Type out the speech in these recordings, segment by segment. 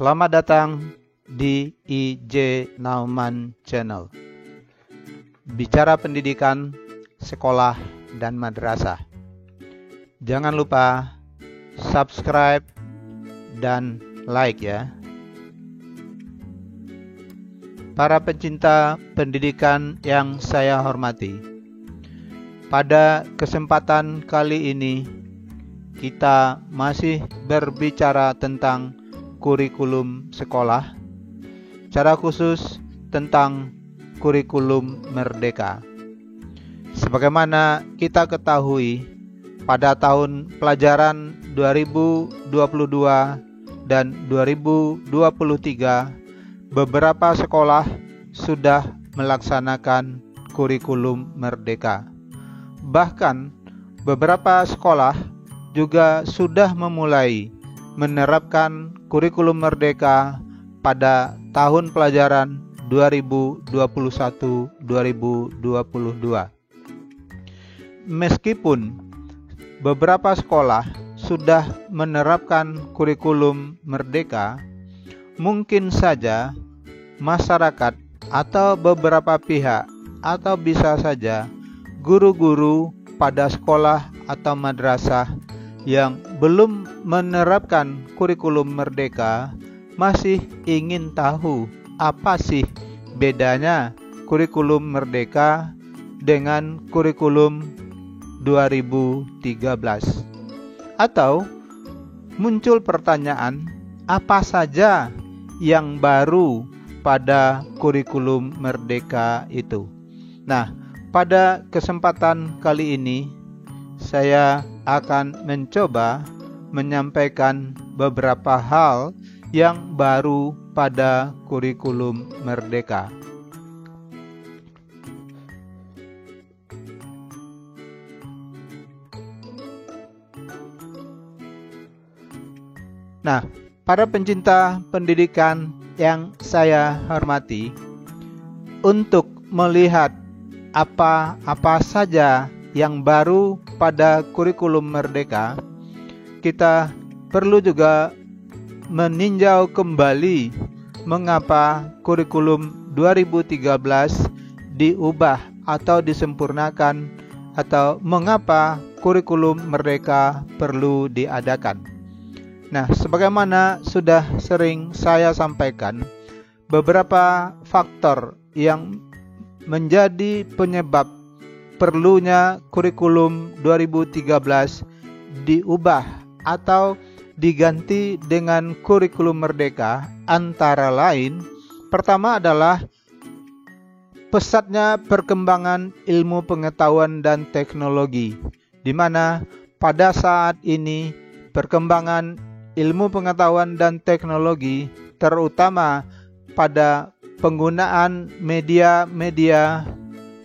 Selamat datang di IJ Nauman Channel. Bicara pendidikan, sekolah, dan madrasah. Jangan lupa subscribe dan like ya. Para pencinta pendidikan yang saya hormati, pada kesempatan kali ini kita masih berbicara tentang kurikulum sekolah, secara khusus tentang kurikulum merdeka. Sebagaimana kita ketahui, pada tahun pelajaran 2022 dan 2023, beberapa sekolah sudah melaksanakan kurikulum merdeka. Bahkan beberapa sekolah juga sudah memulai menerapkan kurikulum merdeka pada tahun pelajaran 2021-2022. Meskipun beberapa sekolah sudah menerapkan kurikulum merdeka, mungkin saja masyarakat atau beberapa pihak atau bisa saja guru-guru pada sekolah atau madrasah yang belum menerapkan kurikulum merdeka masih ingin tahu apa sih bedanya kurikulum merdeka dengan kurikulum 2013. Atau muncul pertanyaan, apa saja yang baru pada kurikulum merdeka itu? Nah, pada kesempatan kali ini saya akan mencoba menyampaikan beberapa hal yang baru pada kurikulum merdeka. Nah, para pencinta pendidikan yang saya hormati, untuk melihat apa saja yang baru pada kurikulum merdeka, kita perlu juga meninjau kembali mengapa kurikulum 2013 diubah atau disempurnakan, atau mengapa kurikulum merdeka perlu diadakan. Nah, sebagaimana sudah sering saya sampaikan, beberapa faktor yang menjadi penyebab perlunya kurikulum 2013 diubah atau diganti dengan kurikulum merdeka antara lain, pertama adalah pesatnya perkembangan ilmu pengetahuan dan teknologi, di mana pada saat ini perkembangan ilmu pengetahuan dan teknologi, terutama pada penggunaan media-media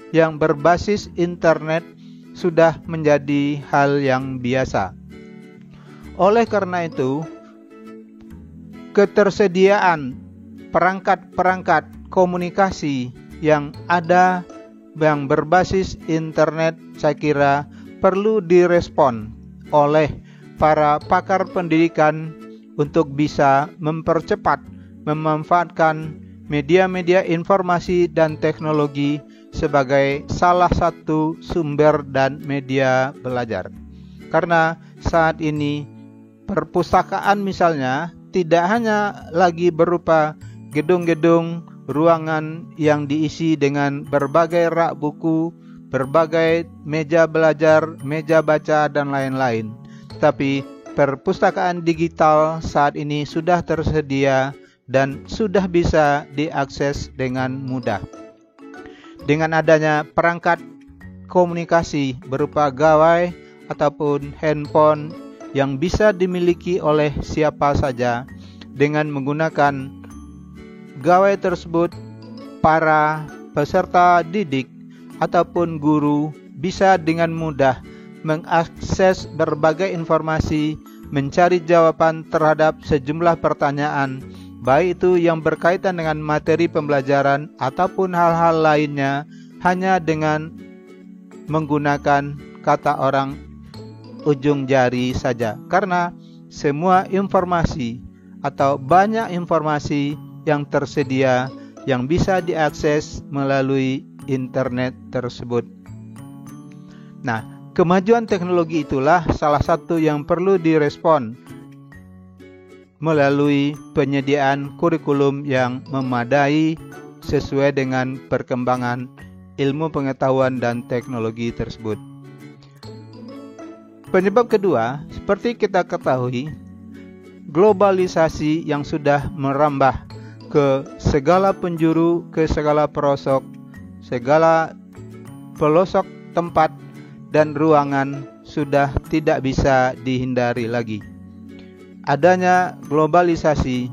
yang berbasis internet, sudah menjadi hal yang biasa. Oleh karena itu, ketersediaan perangkat-perangkat komunikasi yang ada yang berbasis internet, saya kira perlu direspon oleh para pakar pendidikan untuk bisa mempercepat memanfaatkan media-media informasi dan teknologi sebagai salah satu sumber dan media belajar. Karena saat ini perpustakaan misalnya tidak hanya lagi berupa gedung-gedung ruangan yang diisi dengan berbagai rak buku, berbagai meja belajar, meja baca, dan lain-lain. Tapi perpustakaan digital saat ini sudah tersedia dan sudah bisa diakses dengan mudah. Dengan adanya perangkat komunikasi berupa gawai ataupun handphone yang bisa dimiliki oleh siapa saja, dengan menggunakan gawai tersebut, para peserta didik ataupun guru bisa dengan mudah mengakses berbagai informasi, mencari jawaban terhadap sejumlah pertanyaan, baik itu yang berkaitan dengan materi pembelajaran ataupun hal-hal lainnya, hanya dengan menggunakan kata orang ujung jari saja. Karena semua informasi atau banyak informasi yang tersedia yang bisa diakses melalui internet tersebut. Nah, kemajuan teknologi itulah salah satu yang perlu direspon melalui penyediaan kurikulum yang memadai sesuai dengan perkembangan ilmu pengetahuan dan teknologi tersebut. Penyebab kedua, seperti kita ketahui, globalisasi yang sudah merambah ke segala penjuru, ke segala pelosok, segala pelosok tempat dan ruangan sudah tidak bisa dihindari lagi. Adanya globalisasi,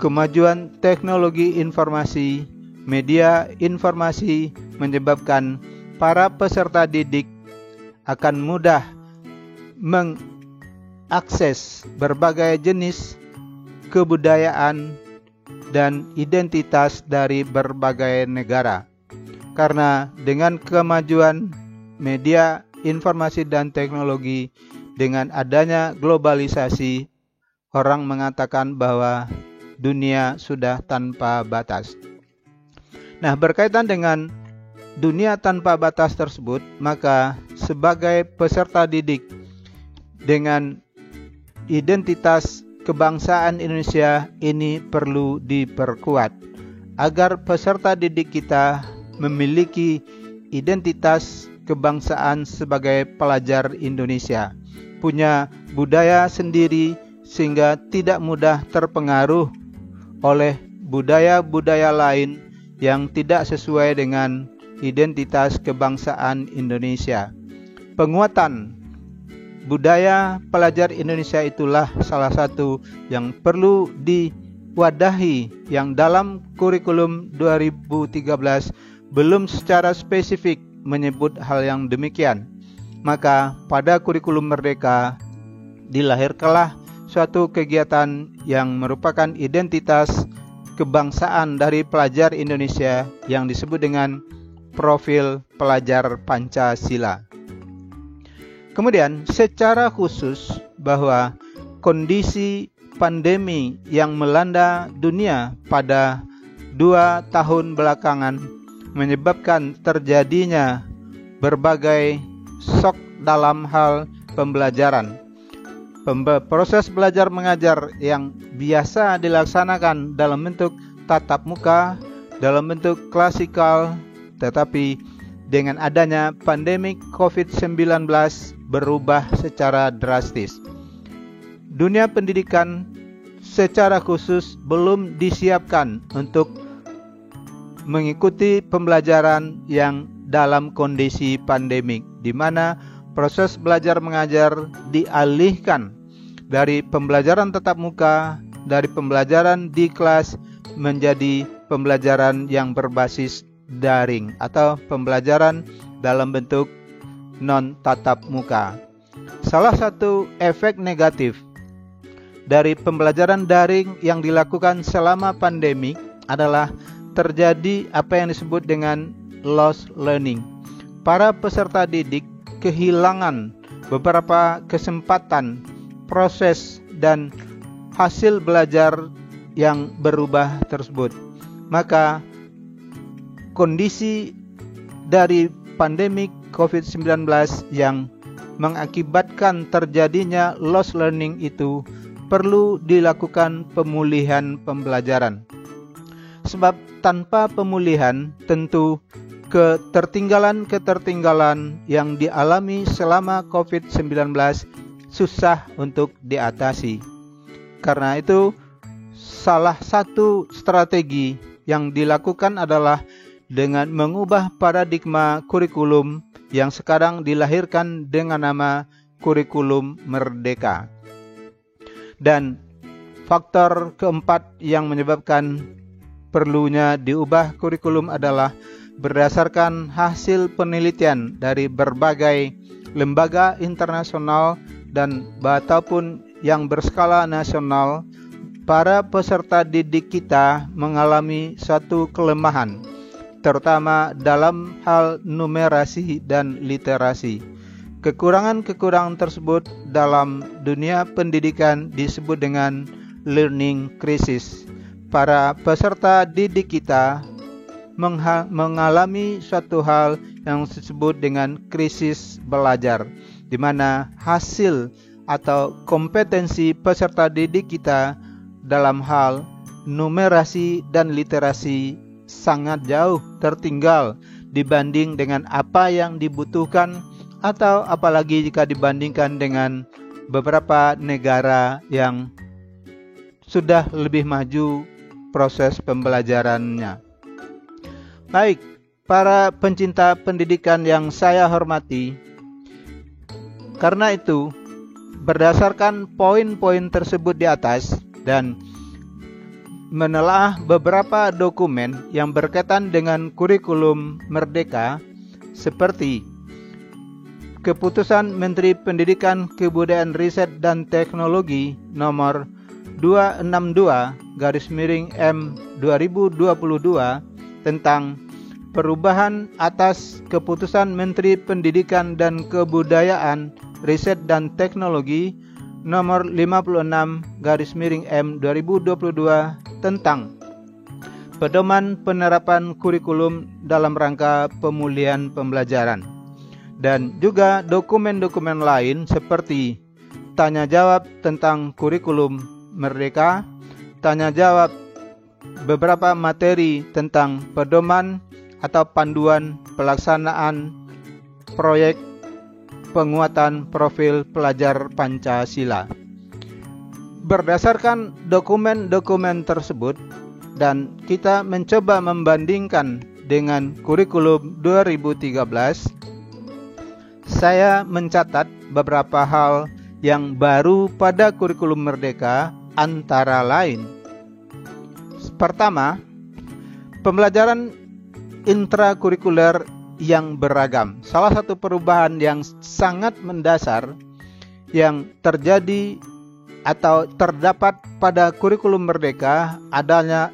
kemajuan teknologi informasi, media informasi menyebabkan para peserta didik akan mudah mengakses berbagai jenis kebudayaan dan identitas dari berbagai negara. Karena dengan kemajuan media informasi dan teknologi, dengan adanya globalisasi, orang mengatakan bahwa dunia sudah tanpa batas. Nah, berkaitan dengan dunia tanpa batas tersebut, maka sebagai peserta didik dengan identitas kebangsaan Indonesia ini perlu diperkuat agar peserta didik kita memiliki identitas kebangsaan sebagai pelajar Indonesia, punya budaya sendiri sehingga tidak mudah terpengaruh oleh budaya-budaya lain yang tidak sesuai dengan identitas kebangsaan Indonesia. Penguatan budaya pelajar Indonesia itulah salah satu yang perlu diwadahi, yang dalam kurikulum 2013 belum secara spesifik menyebut hal yang demikian. Maka pada kurikulum Merdeka dilahirkanlah suatu kegiatan yang merupakan identitas kebangsaan dari pelajar Indonesia yang disebut dengan profil pelajar Pancasila. Kemudian secara khusus bahwa kondisi pandemi yang melanda dunia pada 2 tahun belakangan menyebabkan terjadinya berbagai shock dalam hal pembelajaran. Proses belajar mengajar yang biasa dilaksanakan dalam bentuk tatap muka, dalam bentuk klasikal, tetapi dengan adanya pandemi COVID-19 berubah secara drastis. Dunia pendidikan secara khusus belum disiapkan untuk mengikuti pembelajaran yang dalam kondisi pandemik, di mana proses belajar mengajar dialihkan dari pembelajaran tatap muka, dari pembelajaran di kelas menjadi pembelajaran yang berbasis daring atau pembelajaran dalam bentuk non tatap muka. Salah satu efek negatif dari pembelajaran daring yang dilakukan selama pandemi adalah terjadi apa yang disebut dengan lost learning. Para peserta didik kehilangan beberapa kesempatan, proses dan hasil belajar yang berubah tersebut. Maka kondisi dari pandemi COVID-19 yang mengakibatkan terjadinya lost learning itu perlu dilakukan pemulihan pembelajaran. Sebab tanpa pemulihan tentu ketertinggalan yang dialami selama COVID-19 susah untuk diatasi. Karena itu salah satu strategi yang dilakukan adalah dengan mengubah paradigma kurikulum yang sekarang dilahirkan dengan nama kurikulum Merdeka. Dan faktor keempat yang menyebabkan perlunya diubah kurikulum adalah berdasarkan hasil penelitian dari berbagai lembaga internasional dan ataupun yang berskala nasional, para peserta didik kita mengalami suatu kelemahan, terutama dalam hal numerasi dan literasi. Kekurangan-kekurangan tersebut dalam dunia pendidikan disebut dengan learning crisis. Para peserta didik kita mengalami suatu hal yang disebut dengan krisis belajar, di mana hasil atau kompetensi peserta didik kita dalam hal numerasi dan literasi sangat jauh tertinggal dibanding dengan apa yang dibutuhkan, atau apalagi jika dibandingkan dengan beberapa negara yang sudah lebih maju proses pembelajarannya. Baik, para pencinta pendidikan yang saya hormati, karena itu berdasarkan poin-poin tersebut di atas dan menelaah beberapa dokumen yang berkaitan dengan kurikulum merdeka seperti Keputusan Menteri Pendidikan, Kebudayaan, Riset, dan Teknologi nomor 262/M/2022 tentang perubahan atas Keputusan Menteri Pendidikan dan Kebudayaan, Riset, dan Teknologi nomor 56/M/2022 tentang pedoman penerapan kurikulum dalam rangka pemulihan pembelajaran, dan juga dokumen-dokumen lain seperti tanya jawab tentang kurikulum merdeka, tanya jawab beberapa materi tentang pedoman atau panduan pelaksanaan proyek penguatan profil pelajar Pancasila. Berdasarkan dokumen-dokumen tersebut dan kita mencoba membandingkan dengan kurikulum 2013, saya mencatat beberapa hal yang baru pada kurikulum merdeka, antara lain: pertama, pembelajaran intrakurikuler yang beragam. Salah satu perubahan yang sangat mendasar yang terjadi atau terdapat pada kurikulum merdeka adalah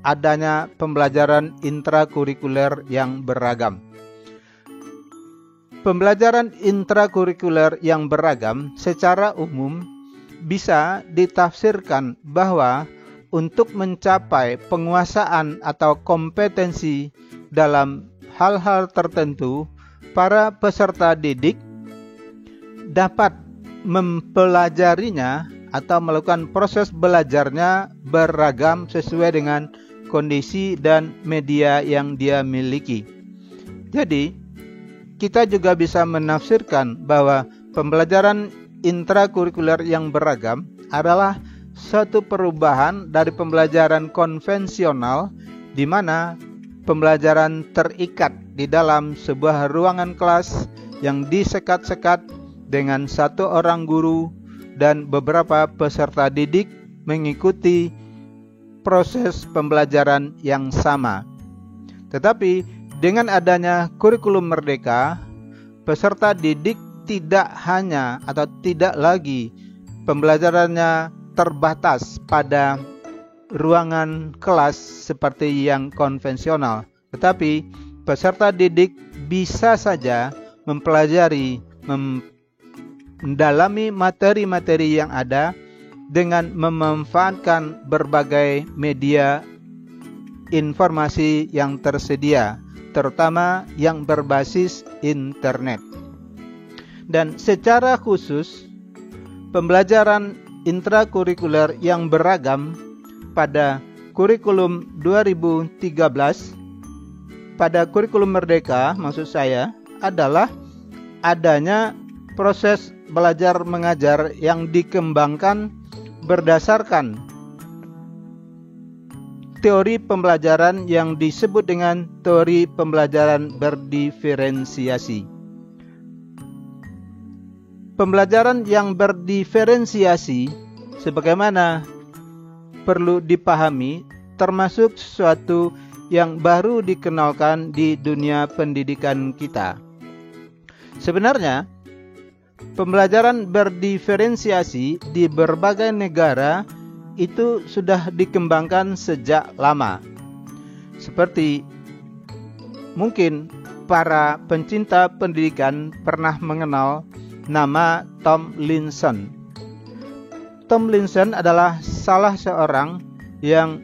adanya pembelajaran intrakurikuler yang beragam. Pembelajaran intrakurikuler yang beragam secara umum bisa ditafsirkan bahwa untuk mencapai penguasaan atau kompetensi dalam hal-hal tertentu, para peserta didik dapat mempelajarinya atau melakukan proses belajarnya beragam sesuai dengan kondisi dan media yang dia miliki. Jadi, kita juga bisa menafsirkan bahwa pembelajaran intrakurikuler yang beragam adalah suatu perubahan dari pembelajaran konvensional di mana pembelajaran terikat di dalam sebuah ruangan kelas yang disekat-sekat dengan satu orang guru dan beberapa peserta didik mengikuti proses pembelajaran yang sama. Tetapi dengan adanya kurikulum merdeka, peserta didik tidak hanya atau tidak lagi pembelajarannya terbatas pada ruangan kelas seperti yang konvensional, tetapi peserta didik bisa saja mempelajari, mendalami materi-materi yang ada dengan memanfaatkan berbagai media informasi yang tersedia, terutama yang berbasis internet. Dan secara khusus, pembelajaran intrakurikuler yang beragam pada kurikulum 2013, pada kurikulum merdeka maksud saya, adalah adanya proses belajar mengajar yang dikembangkan berdasarkan teori pembelajaran yang disebut dengan teori pembelajaran berdiferensiasi. Pembelajaran yang berdiferensiasi sebagaimana perlu dipahami termasuk sesuatu yang baru dikenalkan di dunia pendidikan kita. Sebenarnya, pembelajaran berdiferensiasi di berbagai negara itu sudah dikembangkan sejak lama. Seperti mungkin para pencinta pendidikan pernah mengenal nama Tomlinson. Tomlinson adalah salah seorang yang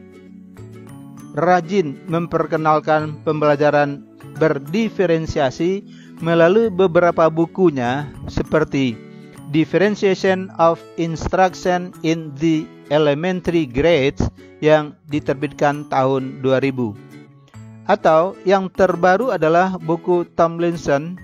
rajin memperkenalkan pembelajaran berdiferensiasi melalui beberapa bukunya seperti Differentiation of Instruction in the Elementary Grades yang diterbitkan tahun 2000. Atau yang terbaru adalah buku Tomlinson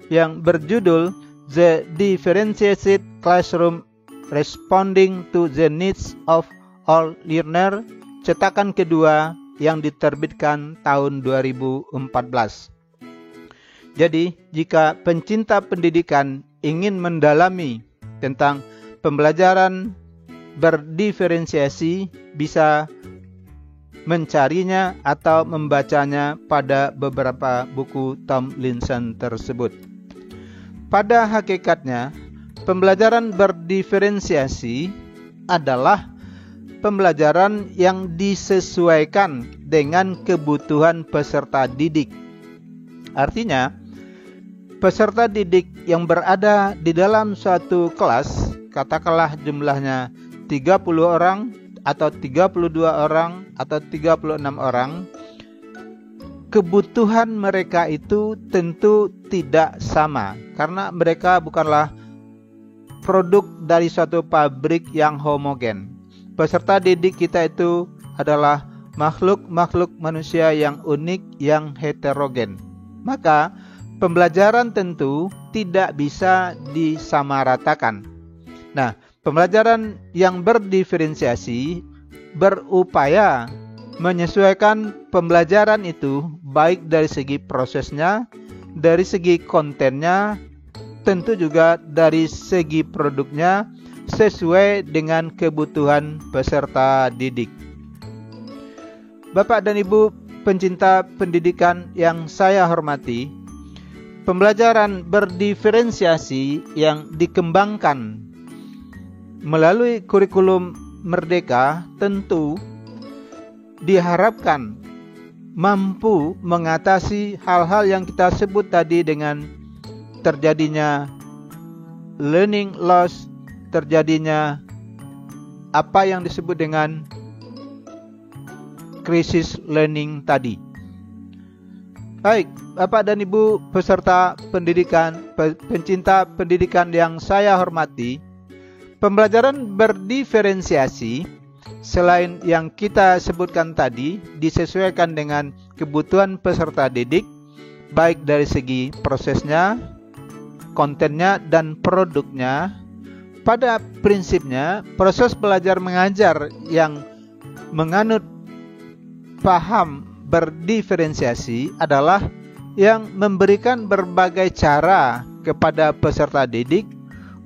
yang berjudul The Differentiated Classroom Responding to the Needs of All Learners, cetakan kedua yang diterbitkan tahun 2014. Jadi, jika pencinta pendidikan ingin mendalami tentang pembelajaran berdiferensiasi, bisa mencarinya atau membacanya pada beberapa buku Tomlinson tersebut. Pada hakikatnya, pembelajaran berdiferensiasi adalah pembelajaran yang disesuaikan dengan kebutuhan peserta didik. Artinya, peserta didik yang berada di dalam suatu kelas, katakanlah jumlahnya 30 orang atau 32 orang atau 36 orang, kebutuhan mereka itu tentu tidak sama karena mereka bukanlah produk dari suatu pabrik yang homogen. Peserta didik kita itu adalah makhluk-makhluk manusia yang unik, yang heterogen. Maka pembelajaran tentu tidak bisa disamaratakan. Nah, pembelajaran yang berdiferensiasi berupaya menyesuaikan pembelajaran itu baik dari segi prosesnya, dari segi kontennya, tentu juga dari segi produknya sesuai dengan kebutuhan peserta didik. Bapak dan Ibu pencinta pendidikan yang saya hormati, pembelajaran berdiferensiasi yang dikembangkan melalui kurikulum Merdeka tentu diharapkan mampu mengatasi hal-hal yang kita sebut tadi dengan terjadinya learning loss, terjadinya apa yang disebut dengan krisis learning tadi. Baik, Bapak dan Ibu peserta pendidikan, pencinta pendidikan yang saya hormati, pembelajaran berdiferensiasi selain yang kita sebutkan tadi disesuaikan dengan kebutuhan peserta didik baik dari segi prosesnya, kontennya, dan produknya. Pada prinsipnya, proses belajar mengajar yang menganut paham berdiferensiasi adalah yang memberikan berbagai cara kepada peserta didik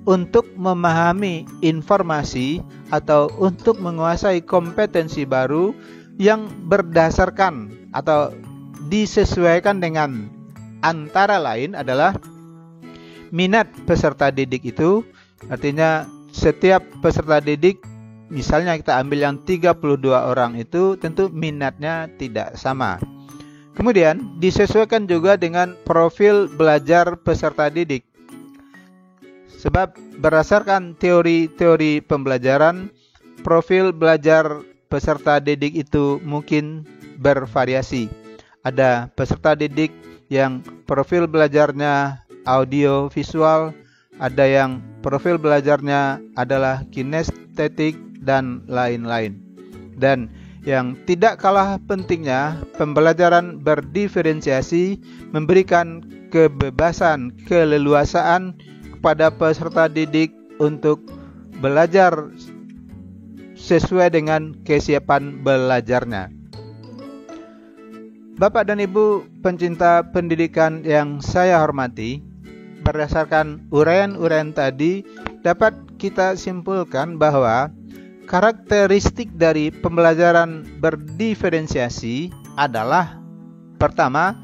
untuk memahami informasi atau untuk menguasai kompetensi baru yang berdasarkan atau disesuaikan dengan antara lain adalah minat peserta didik itu. Artinya setiap peserta didik, misalnya kita ambil yang 32 orang itu, tentu minatnya tidak sama. Kemudian disesuaikan juga dengan profil belajar peserta didik. Sebab berdasarkan teori-teori pembelajaran, profil belajar peserta didik itu mungkin bervariasi. Ada peserta didik yang profil belajarnya audio visual, ada yang profil belajarnya adalah kinestetik, dan lain-lain. Dan yang tidak kalah pentingnya, pembelajaran berdiferensiasi memberikan kebebasan, keleluasaan kepada peserta didik untuk belajar sesuai dengan kesiapan belajarnya. Bapak dan Ibu pencinta pendidikan yang saya hormati, berdasarkan uraian-uraian tadi dapat kita simpulkan bahwa karakteristik dari pembelajaran berdiferensiasi adalah pertama,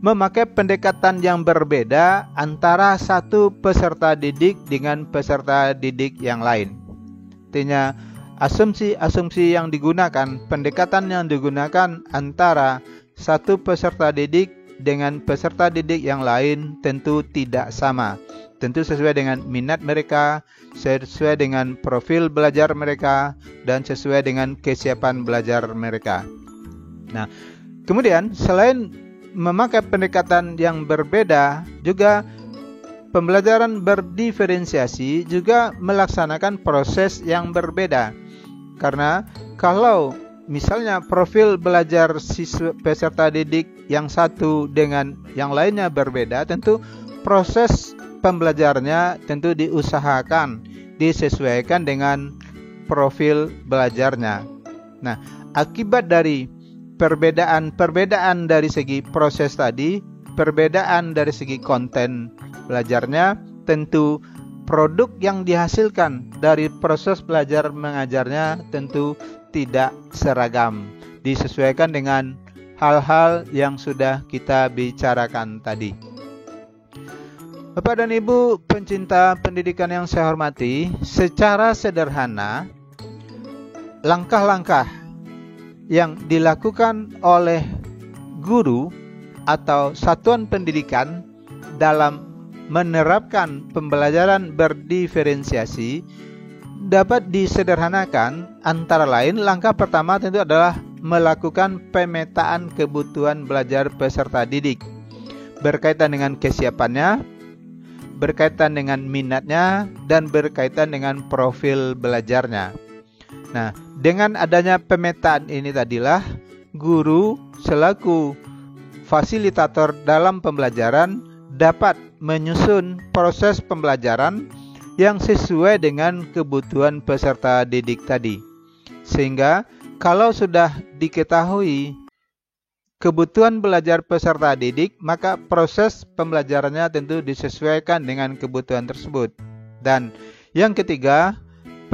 memakai pendekatan yang berbeda antara satu peserta didik dengan peserta didik yang lain. Artinya, asumsi-asumsi yang digunakan, pendekatan yang digunakan antara satu peserta didik dengan peserta didik yang lain tentu tidak sama. tentu sesuai dengan minat mereka, sesuai dengan profil belajar mereka, dan sesuai dengan kesiapan belajar mereka. Nah, kemudian selain memakai pendekatan yang berbeda, juga pembelajaran berdiferensiasi juga melaksanakan proses yang berbeda. Karena kalau misalnya profil belajar siswa peserta didik yang satu dengan yang lainnya berbeda, tentu proses pembelajarnya tentu diusahakan disesuaikan dengan profil belajarnya. Nah, akibat dari perbedaan dari segi proses tadi, perbedaan dari segi konten belajarnya, tentu produk yang dihasilkan dari proses belajar mengajarnya tentu tidak seragam, disesuaikan dengan hal-hal yang sudah kita bicarakan tadi. Bapak dan Ibu pencinta pendidikan yang saya hormati, secara sederhana langkah-langkah yang dilakukan oleh guru atau satuan pendidikan dalam menerapkan pembelajaran berdiferensiasi dapat disederhanakan. Antara lain, langkah pertama tentu adalah melakukan pemetaan kebutuhan belajar peserta didik berkaitan dengan kesiapannya, berkaitan dengan minatnya, dan berkaitan dengan profil belajarnya. Nah, dengan adanya pemetaan ini tadilah guru selaku fasilitator dalam pembelajaran dapat menyusun proses pembelajaran yang sesuai dengan kebutuhan peserta didik tadi. Sehingga kalau sudah diketahui kebutuhan belajar peserta didik, maka proses pembelajarannya tentu disesuaikan dengan kebutuhan tersebut. Dan yang ketiga,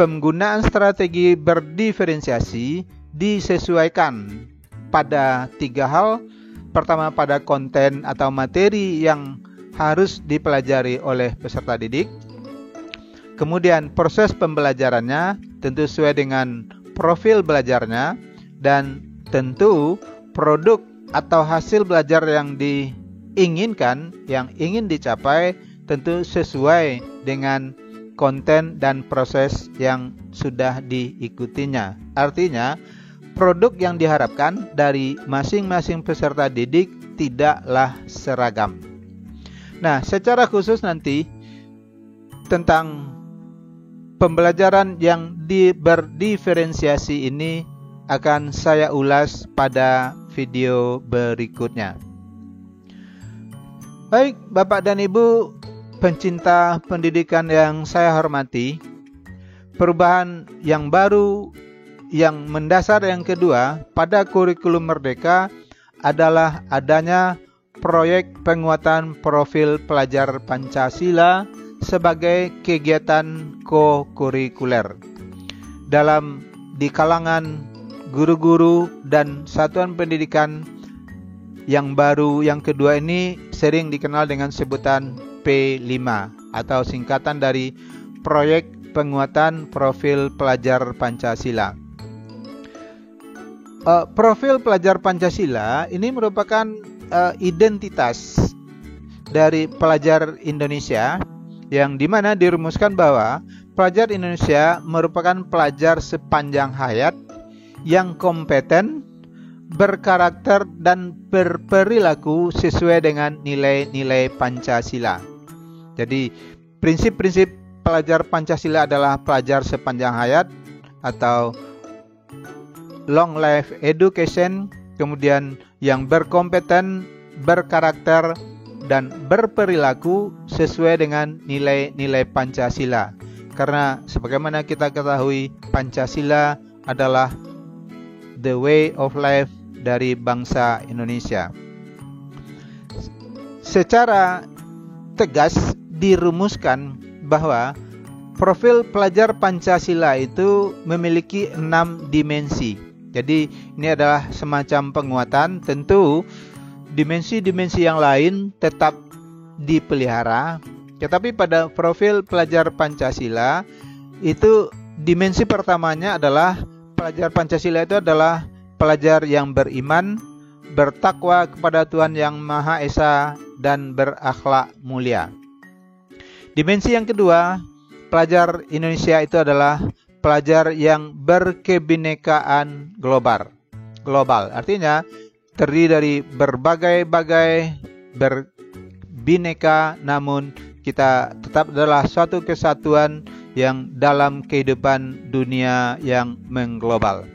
penggunaan strategi berdiferensiasi disesuaikan pada 3 hal. Pertama, pada konten atau materi yang harus dipelajari oleh peserta didik. Kemudian proses pembelajarannya tentu sesuai dengan profil belajarnya, dan tentu produk atau hasil belajar yang diinginkan, yang ingin dicapai tentu sesuai dengan konten dan proses yang sudah diikutinya. Artinya, produk yang diharapkan dari masing-masing peserta didik tidaklah seragam. Nah, secara khusus nanti tentang pembelajaran yang berdiferensiasi ini akan saya ulas pada video berikutnya. Baik, Bapak dan Ibu pencinta pendidikan yang saya hormati, perubahan yang baru yang mendasar yang kedua pada kurikulum Merdeka adalah adanya proyek penguatan profil pelajar Pancasila sebagai kegiatan ko-kurikuler di kalangan guru-guru dan satuan pendidikan yang baru yang kedua ini sering dikenal dengan sebutan P5 atau singkatan dari Proyek Penguatan Profil Pelajar Pancasila. Profil pelajar Pancasila ini merupakan identitas dari pelajar Indonesia, yang dimana dirumuskan bahwa pelajar Indonesia merupakan pelajar sepanjang hayat yang kompeten, berkarakter, dan berperilaku sesuai dengan nilai-nilai Pancasila. Jadi, prinsip-prinsip pelajar Pancasila adalah pelajar sepanjang hayat atau long life education, kemudian yang berkompeten, berkarakter, dan berperilaku sesuai dengan nilai-nilai Pancasila. Karena sebagaimana kita ketahui, Pancasila adalah the way of life dari bangsa Indonesia. Secara tegas dirumuskan bahwa profil pelajar Pancasila itu memiliki 6 dimensi. Jadi ini adalah semacam penguatan. Tentu dimensi-dimensi yang lain tetap dipelihara, tetapi pada profil pelajar Pancasila itu dimensi pertamanya adalah pelajar Pancasila itu adalah pelajar yang beriman, bertakwa kepada Tuhan Yang Maha Esa, dan berakhlak mulia. Dimensi yang kedua, pelajar Indonesia itu adalah pelajar yang berkebinekaan global. Artinya terdiri dari berbagai-bagai berbineka, namun kita tetap adalah suatu kesatuan yang dalam kehidupan dunia yang mengglobal.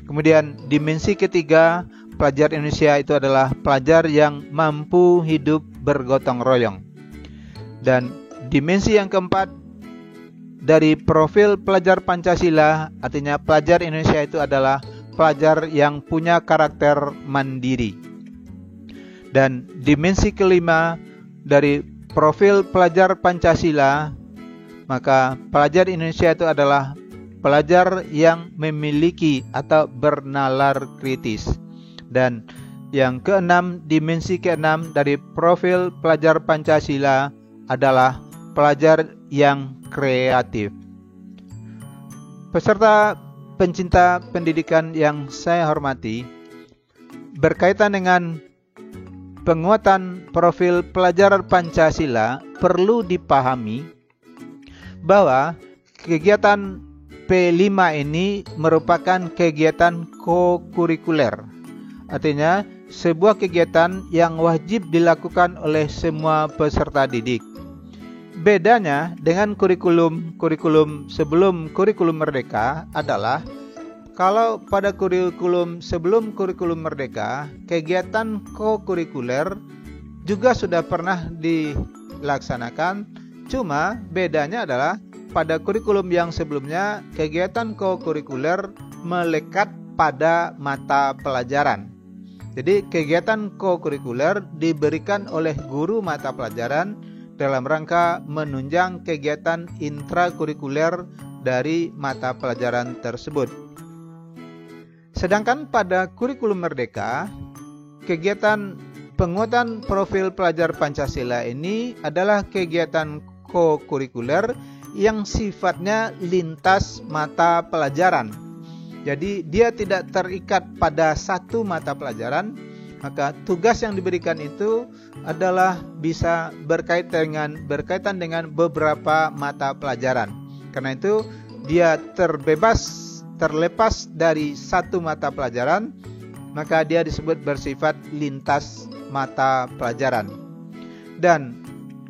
Kemudian dimensi ketiga, pelajar Indonesia itu adalah pelajar yang mampu hidup bergotong royong. Dan dimensi yang keempat, dari profil pelajar Pancasila, artinya pelajar Indonesia itu adalah pelajar yang punya karakter mandiri. Dan dimensi kelima, dari profil pelajar Pancasila, maka pelajar Indonesia itu adalah pelajar yang memiliki atau bernalar kritis. Dan yang keenam, dimensi keenam dari profil pelajar Pancasila adalah pelajar yang kreatif. Peserta pencinta pendidikan yang saya hormati, berkaitan dengan penguatan profil pelajar Pancasila, perlu dipahami bahwa kegiatan P5 ini merupakan kegiatan co-kurikuler. Artinya, sebuah kegiatan yang wajib dilakukan oleh semua peserta didik. Bedanya dengan kurikulum sebelum kurikulum merdeka adalah kalau pada kurikulum sebelum kurikulum merdeka, kegiatan co-kurikuler juga sudah pernah dilaksanakan, cuma bedanya adalah pada kurikulum yang sebelumnya kegiatan co-kurikuler melekat pada mata pelajaran. Jadi kegiatan co-kurikuler diberikan oleh guru mata pelajaran dalam rangka menunjang kegiatan intrakurikuler dari mata pelajaran tersebut. Sedangkan pada kurikulum merdeka, kegiatan penguatan profil pelajar Pancasila ini adalah kegiatan co-kurikuler yang sifatnya lintas mata pelajaran. Jadi dia tidak terikat pada satu mata pelajaran, maka tugas yang diberikan itu adalah bisa berkaitan dengan beberapa mata pelajaran. Karena itu dia terlepas dari satu mata pelajaran, maka dia disebut bersifat lintas mata pelajaran. Dan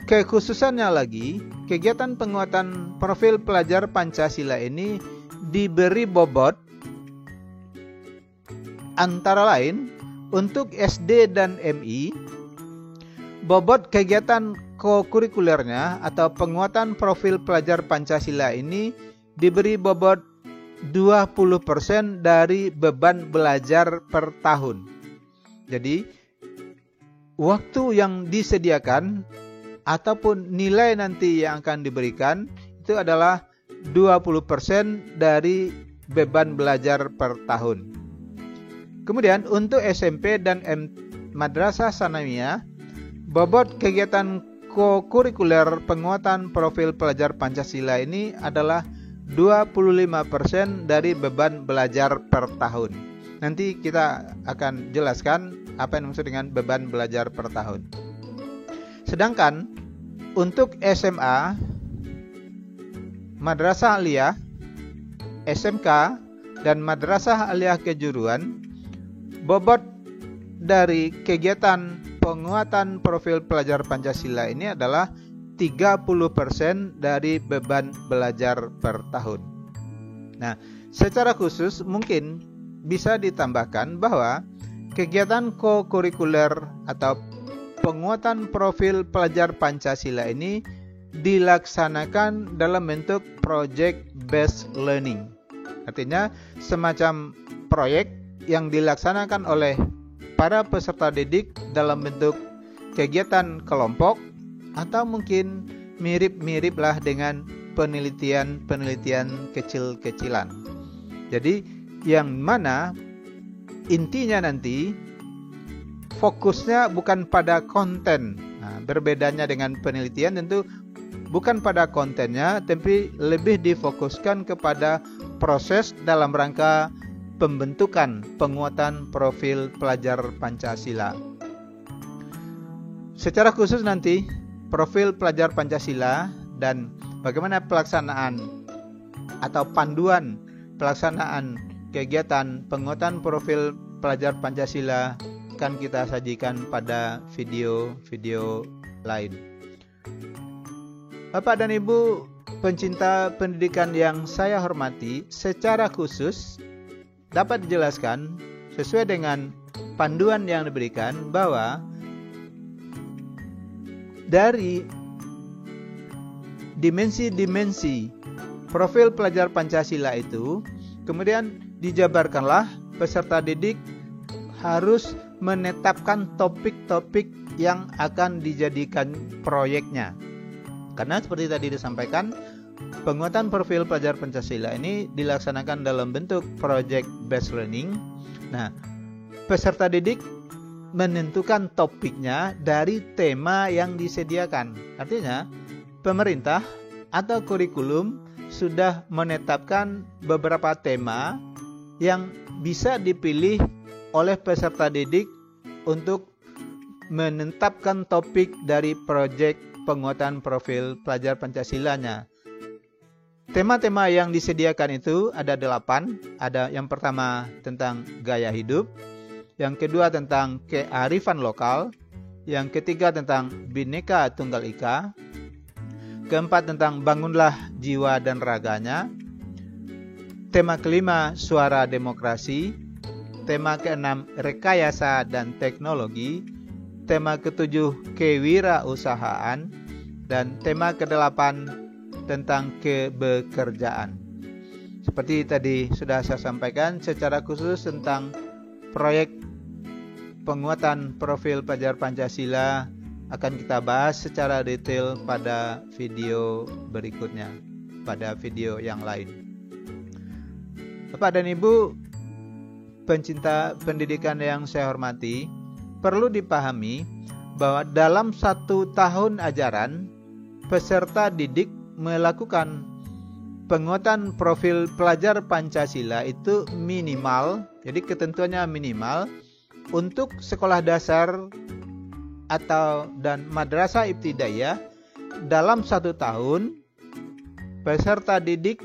kekhususannya lagi, kegiatan penguatan profil pelajar Pancasila ini diberi bobot antara lain untuk SD dan MI. Bobot kegiatan co-kurikulernya atau penguatan profil pelajar Pancasila ini diberi bobot 20% dari beban belajar per tahun. Jadi, waktu yang disediakan ataupun nilai nanti yang akan diberikan itu adalah 20% dari beban belajar per tahun. Kemudian untuk SMP dan Madrasah Sanawiyah, bobot kegiatan co-kurikuler penguatan profil pelajar Pancasila ini adalah 25% dari beban belajar per tahun. Nanti kita akan jelaskan apa yang dimaksud dengan beban belajar per tahun. Sedangkan untuk SMA, Madrasah Aliyah, SMK, dan Madrasah Aliyah Kejuruan, bobot dari kegiatan penguatan profil pelajar Pancasila ini adalah 30% dari beban belajar per tahun. Nah, secara khusus mungkin bisa ditambahkan bahwa kegiatan co-kurikuler atau penguatan profil pelajar Pancasila ini dilaksanakan dalam bentuk project based learning. Artinya semacam proyek yang dilaksanakan oleh para peserta didik dalam bentuk kegiatan kelompok atau mungkin mirip-miriplah dengan penelitian kecil-kecilan. Jadi yang mana intinya nanti fokusnya bukan pada konten. Nah, berbedanya dengan penelitian tentu bukan pada kontennya, tapi lebih difokuskan kepada proses dalam rangka pembentukan penguatan profil pelajar Pancasila. Secara khusus nanti profil pelajar Pancasila dan bagaimana pelaksanaan atau panduan pelaksanaan kegiatan penguatan profil pelajar Pancasila akan kita sajikan pada video-video lain. Bapak dan Ibu pencinta pendidikan yang saya hormati, secara khusus dapat dijelaskan sesuai dengan panduan yang diberikan bahwa dari dimensi-dimensi profil pelajar Pancasila itu kemudian dijabarkanlah peserta didik harus menetapkan topik-topik yang akan dijadikan proyeknya. Karena seperti tadi disampaikan, penguatan profil pelajar Pancasila ini dilaksanakan dalam bentuk project based learning. Nah, peserta didik menentukan topiknya dari tema yang disediakan. Artinya, pemerintah atau kurikulum sudah menetapkan beberapa tema yang bisa dipilih oleh peserta didik untuk menetapkan topik dari proyek penguatan profil pelajar Pancasilanya. Tema-tema yang disediakan itu ada 8. Ada yang pertama tentang gaya hidup, yang kedua tentang kearifan lokal, yang ketiga tentang Bhinneka Tunggal Ika, keempat tentang bangunlah jiwa dan raganya, tema kelima suara demokrasi, tema keenam rekayasa dan teknologi, tema ketujuh kewirausahaan, dan tema kedelapan tentang kebekerjaan. Seperti tadi sudah saya sampaikan secara khusus tentang proyek penguatan profil pelajar Pancasila akan kita bahas secara detail pada video berikutnya, pada video yang lain. Bapak dan Ibu pencinta pendidikan yang saya hormati, perlu dipahami bahwa dalam 1 tahun ajaran, peserta didik melakukan penguatan profil pelajar Pancasila itu minimal, jadi ketentuannya minimal untuk sekolah dasar atau dan madrasah ibtidaiyah. Dalam 1 tahun, peserta didik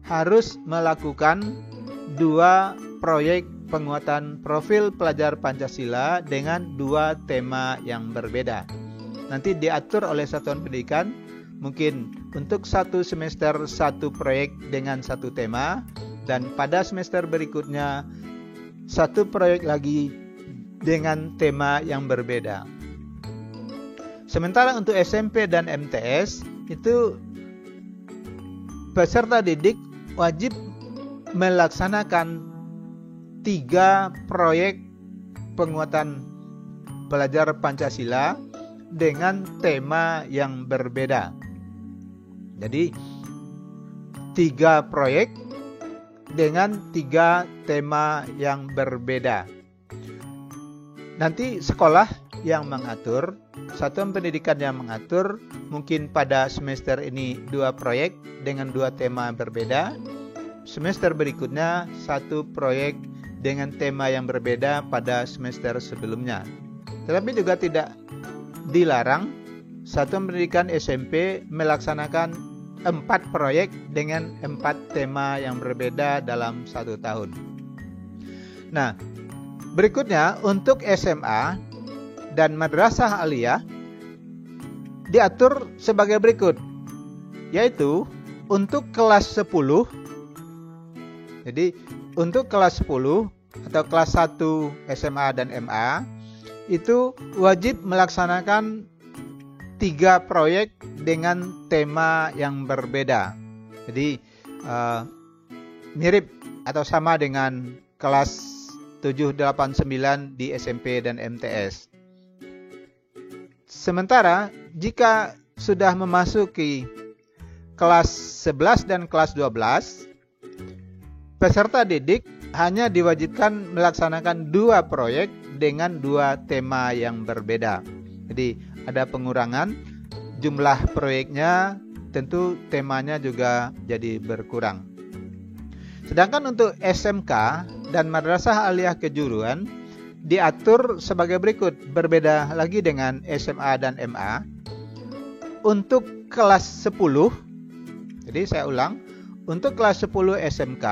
harus melakukan 2 proyek penguatan profil pelajar Pancasila dengan 2 tema yang berbeda. Nanti diatur oleh satuan pendidikan, mungkin untuk 1 semester 1 proyek dengan 1 tema, dan pada semester berikutnya 1 proyek lagi dengan tema yang berbeda. Sementara untuk SMP dan MTS itu peserta didik wajib melaksanakan 3 proyek penguatan pelajar Pancasila dengan tema yang berbeda. Jadi 3 proyek dengan 3 tema yang berbeda. Nanti sekolah yang mengatur, satuan pendidikan yang mengatur, mungkin pada semester ini 2 proyek dengan 2 tema berbeda. Semester berikutnya 1 proyek dengan tema yang berbeda pada semester sebelumnya. Tetapi juga tidak dilarang satuan pendidikan SMP melaksanakan 4 proyek dengan 4 tema yang berbeda dalam 1 tahun. Nah, berikutnya untuk SMA dan madrasah aliyah diatur sebagai berikut, yaitu untuk kelas 10. Jadi untuk kelas 10 atau kelas 1 SMA dan MA itu wajib melaksanakan 3 proyek dengan tema yang berbeda. Jadi mirip atau sama dengan kelas 7, 8, 9 di SMP dan MTS. Sementara jika sudah memasuki kelas 11 dan kelas 12, peserta didik hanya diwajibkan melaksanakan 2 proyek dengan 2 tema yang berbeda. Jadi ada pengurangan jumlah proyeknya, tentu temanya juga jadi berkurang. Sedangkan untuk SMK dan madrasah aliyah kejuruan diatur sebagai berikut, berbeda lagi dengan SMA dan MA. untuk kelas 10, jadi saya ulang, untuk kelas 10 SMK,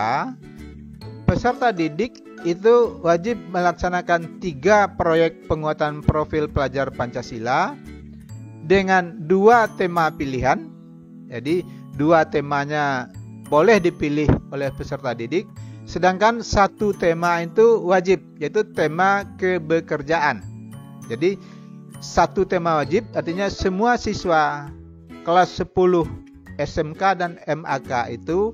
peserta didik itu wajib melaksanakan 3 proyek penguatan profil pelajar Pancasila dengan 2 tema pilihan. Jadi 2 temanya boleh dipilih oleh peserta didik, sedangkan 1 tema itu wajib, yaitu tema kebekerjaan. Jadi 1 tema wajib artinya semua siswa kelas 10 SMK dan MAK itu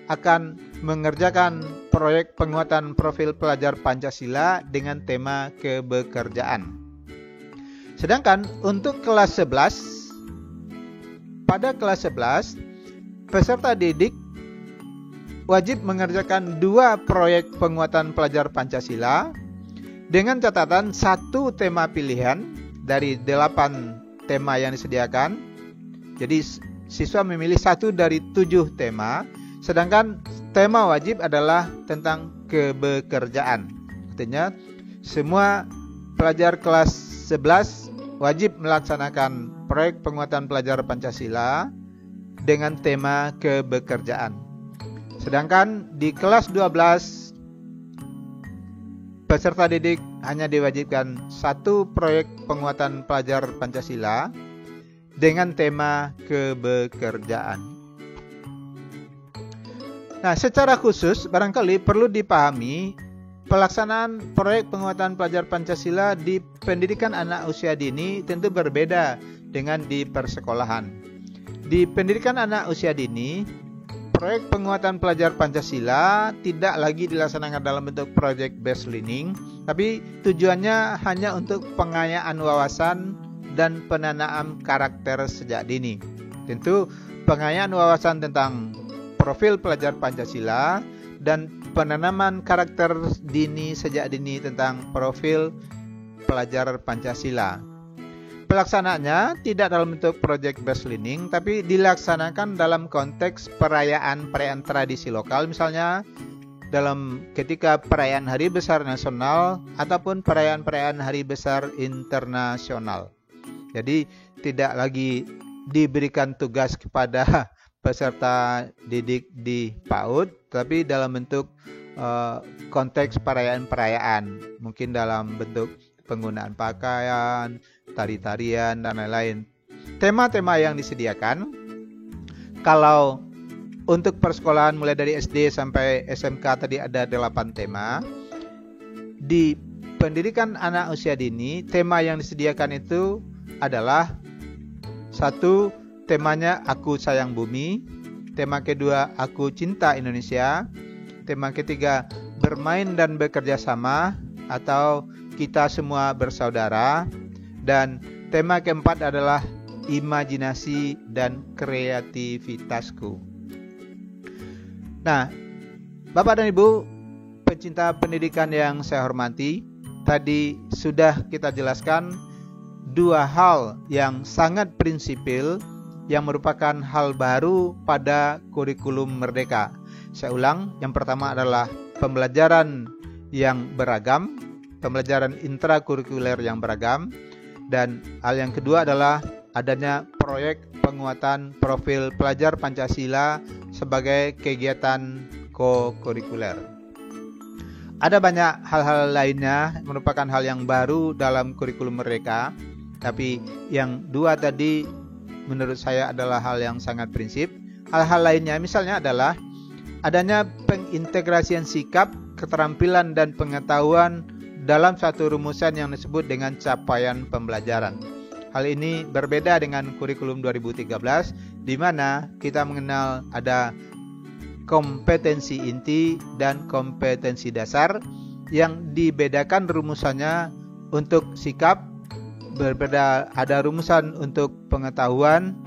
akan mengerjakan proyek penguatan profil pelajar Pancasila dengan tema kebekerjaan. Sedangkan untuk kelas 11, pada kelas 11, peserta didik wajib mengerjakan 2 proyek penguatan pelajar Pancasila dengan catatan 1 tema pilihan dari 8 tema yang disediakan. Jadi siswa memilih 1 dari 7 tema, sedangkan tema wajib adalah tentang kebekerjaan. Artinya semua pelajar kelas 11 wajib melaksanakan proyek penguatan pelajar Pancasila dengan tema kebekerjaan. Sedangkan di kelas 12, peserta didik hanya diwajibkan 1 proyek penguatan pelajar Pancasila dengan tema kebekerjaan. Nah, secara khusus barangkali perlu dipahami pelaksanaan proyek penguatan pelajar Pancasila di pendidikan anak usia dini tentu berbeda dengan di persekolahan. Di pendidikan anak usia dini, proyek penguatan pelajar Pancasila tidak lagi dilaksanakan dalam bentuk project based learning, tapi tujuannya hanya untuk pengayaan wawasan dan penanaman karakter sejak dini. Tentu pengayaan wawasan tentang profil pelajar Pancasila dan penanaman karakter dini sejak dini tentang profil pelajar Pancasila. Pelaksanaannya tidak dalam bentuk project based learning, tapi dilaksanakan dalam konteks perayaan-perayaan tradisi lokal, misalnya dalam ketika perayaan Hari Besar Nasional ataupun perayaan-perayaan Hari Besar Internasional. Jadi tidak lagi diberikan tugas kepada peserta didik di PAUD, tapi dalam bentuk konteks perayaan-perayaan, mungkin dalam bentuk penggunaan pakaian, tari-tarian, dan lain-lain. Tema-tema yang disediakan, kalau untuk persekolahan mulai dari SD sampai SMK tadi ada 8 tema. Di pendidikan anak usia dini, tema yang disediakan itu adalah 1, temanya Aku Sayang Bumi. Tema kedua, Aku Cinta Indonesia. Tema ketiga, Bermain dan Bekerja Sama atau Kita Semua Bersaudara. Dan tema keempat adalah Imajinasi dan Kreativitasku. Nah, Bapak dan Ibu pecinta pendidikan yang saya hormati, tadi sudah kita jelaskan 2 hal yang sangat prinsipil yang merupakan hal baru pada kurikulum Merdeka. Saya ulang, yang pertama adalah pembelajaran yang beragam, pembelajaran intrakurikuler yang beragam, dan hal yang kedua adalah adanya proyek penguatan profil pelajar Pancasila sebagai kegiatan co-kurikuler. Ada banyak hal-hal lainnya merupakan hal yang baru dalam kurikulum Merdeka, tapi yang 2 tadi menurut saya adalah hal yang sangat prinsip. Hal-hal lainnya misalnya adalah adanya pengintegrasian sikap, keterampilan, dan pengetahuan dalam satu rumusan yang disebut dengan capaian pembelajaran. Hal ini berbeda dengan kurikulum 2013, di mana kita mengenal ada kompetensi inti dan kompetensi dasar yang dibedakan rumusannya. Untuk sikap berbeda, ada rumusan untuk pengetahuan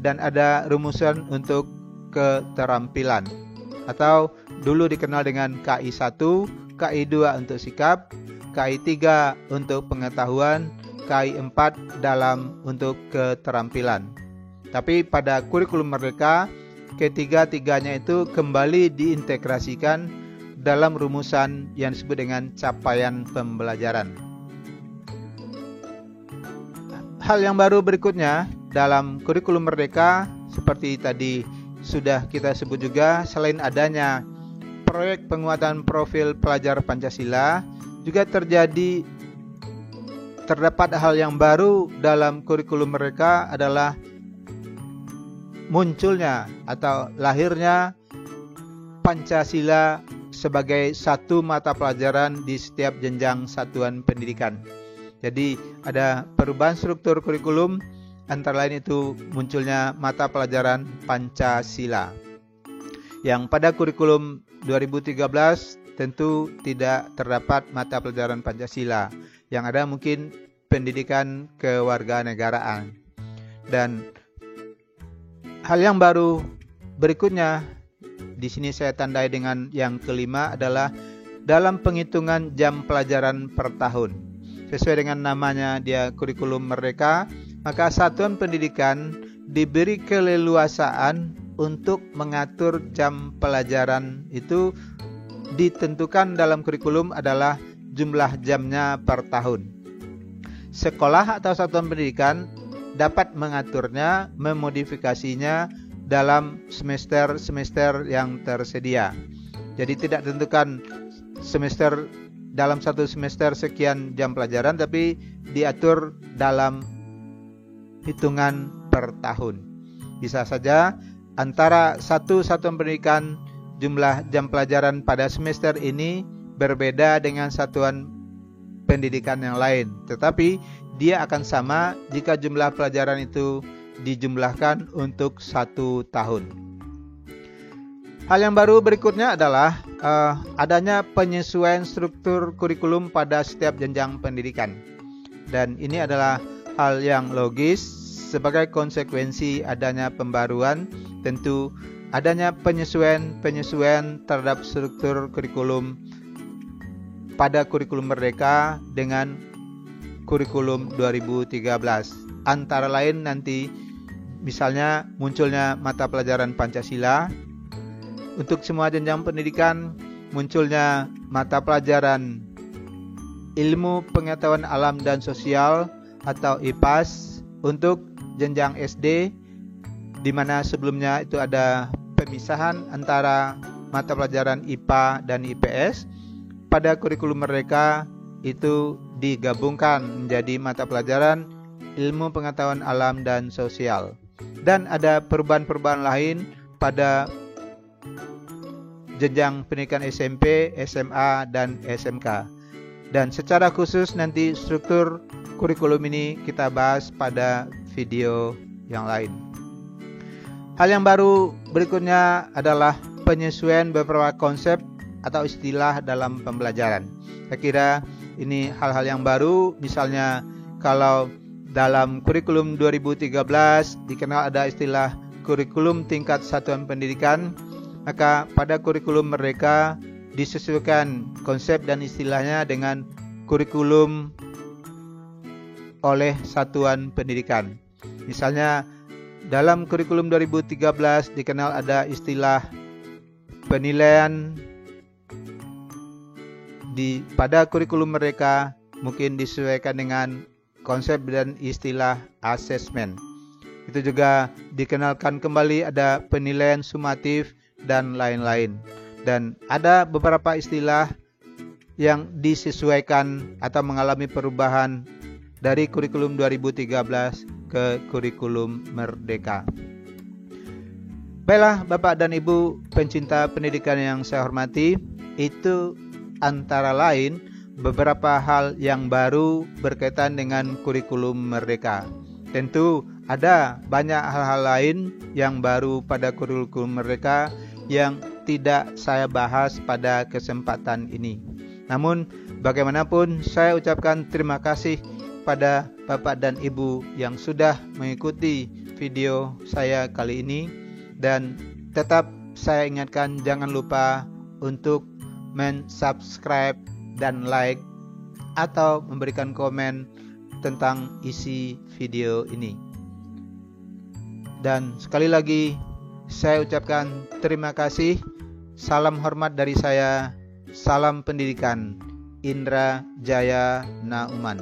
dan ada rumusan untuk keterampilan, atau dulu dikenal dengan KI1, KI2 untuk sikap, KI3 untuk pengetahuan, KI4 dalam untuk keterampilan. Tapi pada kurikulum Merdeka, ketiga-tiganya itu kembali diintegrasikan dalam rumusan yang disebut dengan capaian pembelajaran. Hal yang baru berikutnya dalam kurikulum Merdeka, seperti tadi sudah kita sebut juga, selain adanya proyek penguatan profil pelajar Pancasila, juga terdapat hal yang baru dalam kurikulum Merdeka adalah munculnya atau lahirnya Pancasila sebagai satu mata pelajaran di setiap jenjang satuan pendidikan. Jadi ada perubahan struktur kurikulum, antara lain itu munculnya mata pelajaran Pancasila. Yang pada kurikulum 2013 tentu tidak terdapat mata pelajaran Pancasila. Yang ada mungkin pendidikan kewarganegaraan. Dan hal yang baru berikutnya, di sini saya tandai dengan yang kelima, adalah dalam penghitungan jam pelajaran per tahun. Sesuai dengan namanya, dia kurikulum Merdeka, maka satuan pendidikan diberi keleluasaan untuk mengatur jam pelajaran itu ditentukan dalam kurikulum adalah jumlah jamnya per tahun. Sekolah atau satuan pendidikan dapat mengaturnya, memodifikasinya dalam semester-semester yang tersedia. Jadi tidak tentukan dalam satu semester sekian jam pelajaran, tapi diatur dalam hitungan per tahun. Bisa saja antara satu satuan pendidikan jumlah jam pelajaran pada semester ini berbeda dengan satuan pendidikan yang lain, tetapi dia akan sama jika jumlah pelajaran itu dijumlahkan untuk 1 tahun. Hal yang baru berikutnya adalah adanya penyesuaian struktur kurikulum pada setiap jenjang pendidikan. Dan ini adalah hal yang logis sebagai konsekuensi adanya pembaruan. Tentu adanya penyesuaian terhadap struktur kurikulum pada kurikulum Merdeka dengan kurikulum 2013. Antara lain nanti misalnya munculnya mata pelajaran Pancasila. Untuk semua jenjang pendidikan munculnya mata pelajaran Ilmu Pengetahuan Alam dan Sosial atau IPAS untuk jenjang SD, di mana sebelumnya itu ada pemisahan antara mata pelajaran IPA dan IPS. Pada kurikulum Merdeka itu digabungkan menjadi mata pelajaran Ilmu Pengetahuan Alam dan Sosial. Dan ada perubahan-perubahan lain pada jenjang pendidikan SMP, SMA, dan SMK. Dan secara khusus nanti struktur kurikulum ini kita bahas pada video yang lain. Hal yang baru berikutnya adalah penyesuaian beberapa konsep atau istilah dalam pembelajaran. Saya kira ini hal-hal yang baru, misalnya kalau dalam kurikulum 2013 dikenal ada istilah kurikulum tingkat satuan pendidikan, maka pada kurikulum Merdeka disesuaikan konsep dan istilahnya dengan kurikulum oleh satuan pendidikan. Misalnya dalam kurikulum 2013 dikenal ada istilah penilaian, pada kurikulum Merdeka mungkin disesuaikan dengan konsep dan istilah asesmen. Itu juga dikenalkan kembali ada penilaian sumatif dan lain-lain. Dan ada beberapa istilah yang disesuaikan atau mengalami perubahan dari kurikulum 2013 ke kurikulum Merdeka. Baiklah Bapak dan Ibu pencinta pendidikan yang saya hormati, itu antara lain beberapa hal yang baru berkaitan dengan kurikulum Merdeka. Tentu ada banyak hal-hal lain yang baru pada kurikulum Merdeka yang tidak saya bahas pada kesempatan ini. Namun bagaimanapun saya ucapkan terima kasih pada Bapak dan Ibu yang sudah mengikuti video saya kali ini, dan tetap saya ingatkan jangan lupa untuk subscribe dan like atau memberikan komen tentang isi video ini. Dan sekali lagi saya ucapkan terima kasih. Salam hormat dari saya. Salam pendidikan. Indra Jaya Nauman.